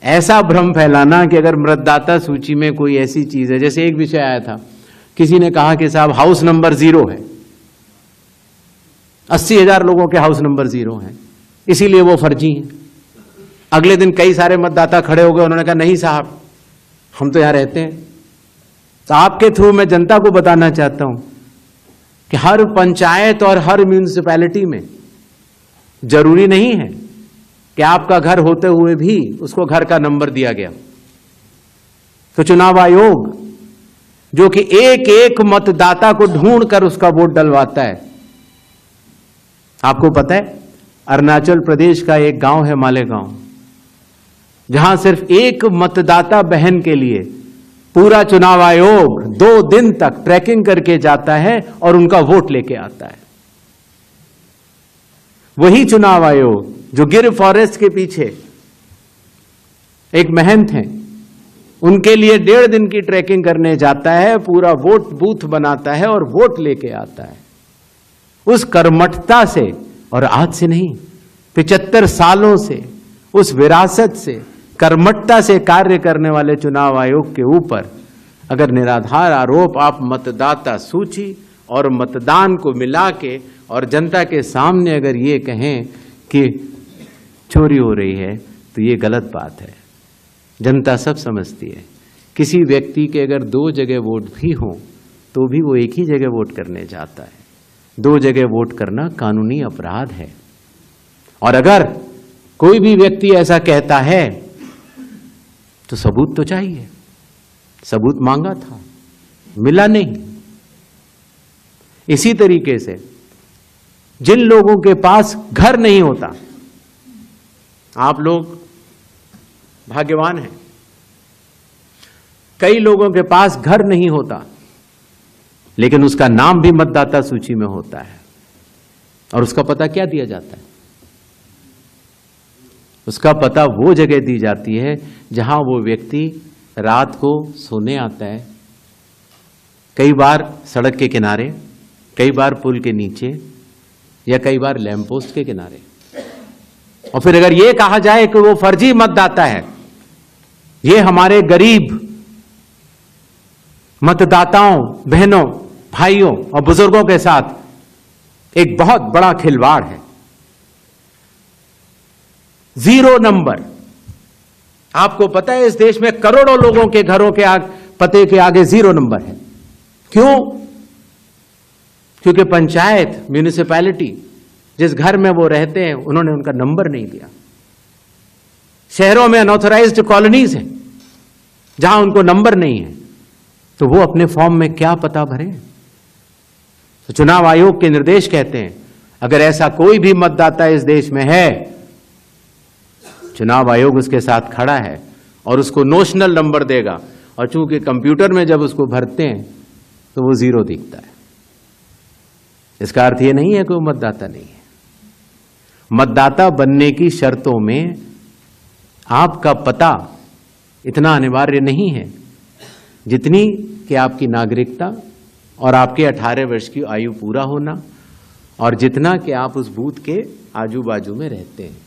ऐसा भ्रम फैलाना कि अगर मतदाता सूची में कोई ऐसी चीज है, जैसे एक विषय आया था, किसी ने कहा कि साहब हाउस नंबर 0 है, 80,000 लोगों के हाउस नंबर 0 है, इसीलिए वो फर्जी हैं। अगले दिन कई सारे मतदाता खड़े हो गए, उन्होंने कहा नहीं साहब हम तो यहां रहते हैं। तो आपके थ्रू मैं जनता को बताना चाहता हूं कि हर पंचायत और हर म्यूनिसिपैलिटी में जरूरी नहीं है कि आपका घर होते हुए भी उसको घर का नंबर दिया गया। तो चुनाव आयोग जो कि एक एक मतदाता को ढूंढ कर उसका वोट डलवाता है। आपको पता है अरुणाचल प्रदेश का एक गांव है मालेगांव, जहां सिर्फ एक मतदाता बहन के लिए पूरा चुनाव आयोग 2 दिन तक ट्रैकिंग करके जाता है और उनका वोट लेके आता है। वही चुनाव आयोग जो गिर फॉरेस्ट के पीछे एक महंत हैं, उनके लिए 1.5 दिन की ट्रैकिंग करने जाता है, पूरा वोट बूथ बनाता है और वोट लेके आता है। उस कर्मठता से, और आज से नहीं 75 सालों से, उस विरासत से, कर्मठता से कार्य करने वाले चुनाव आयोग के ऊपर अगर निराधार आरोप आप मतदाता सूची और मतदान को मिला के और जनता के सामने अगर ये कहें कि चोरी हो रही है, तो ये गलत बात है। जनता सब समझती है। किसी व्यक्ति के अगर 2 जगह वोट भी हो तो भी वो एक ही जगह वोट करने जाता है। 2 जगह वोट करना कानूनी अपराध है। और अगर कोई भी व्यक्ति ऐसा कहता है तो सबूत तो चाहिए। सबूत मांगा था, मिला नहीं। इसी तरीके से जिन लोगों के पास घर नहीं होता, आप लोग भाग्यवान हैं, कई लोगों के पास घर नहीं होता लेकिन उसका नाम भी मतदाता सूची में होता है। और उसका पता क्या दिया जाता है? उसका पता वो जगह दी जाती है जहां वो व्यक्ति रात को सोने आता है, कई बार सड़क के किनारे, कई बार पुल के नीचे, या कई बार लैंप पोस्ट के किनारे। और फिर अगर ये कहा जाए कि वो फर्जी मतदाता है, ये हमारे गरीब मतदाताओं, बहनों, भाइयों और बुजुर्गों के साथ एक बहुत बड़ा खिलवाड़ है। 0 नंबर। आपको पता है इस देश में करोड़ों लोगों के घरों के पते के आगे 0 नंबर है। क्यों? क्योंकि पंचायत, म्यूनिसिपैलिटी, जिस घर में वो रहते हैं, उन्होंने उनका नंबर नहीं दिया। शहरों में अनऑथराइज्ड कॉलोनीज हैं जहां उनको नंबर नहीं है, तो वो अपने फॉर्म में क्या पता भरें? तो चुनाव आयोग के निर्देश कहते हैं अगर ऐसा कोई भी मतदाता इस देश में है, चुनाव आयोग उसके साथ खड़ा है और उसको नोशनल नंबर देगा। और चूंकि कंप्यूटर में जब उसको भरते हैं तो वो 0 दिखता है। इसका अर्थ ये नहीं है कि वो मतदाता नहीं है। मतदाता बनने की शर्तों में आपका पता इतना अनिवार्य नहीं है जितनी कि आपकी नागरिकता और आपके 18 वर्ष की आयु पूरा होना, और जितना कि आप उस बूथ के आजू बाजू में रहते हैं।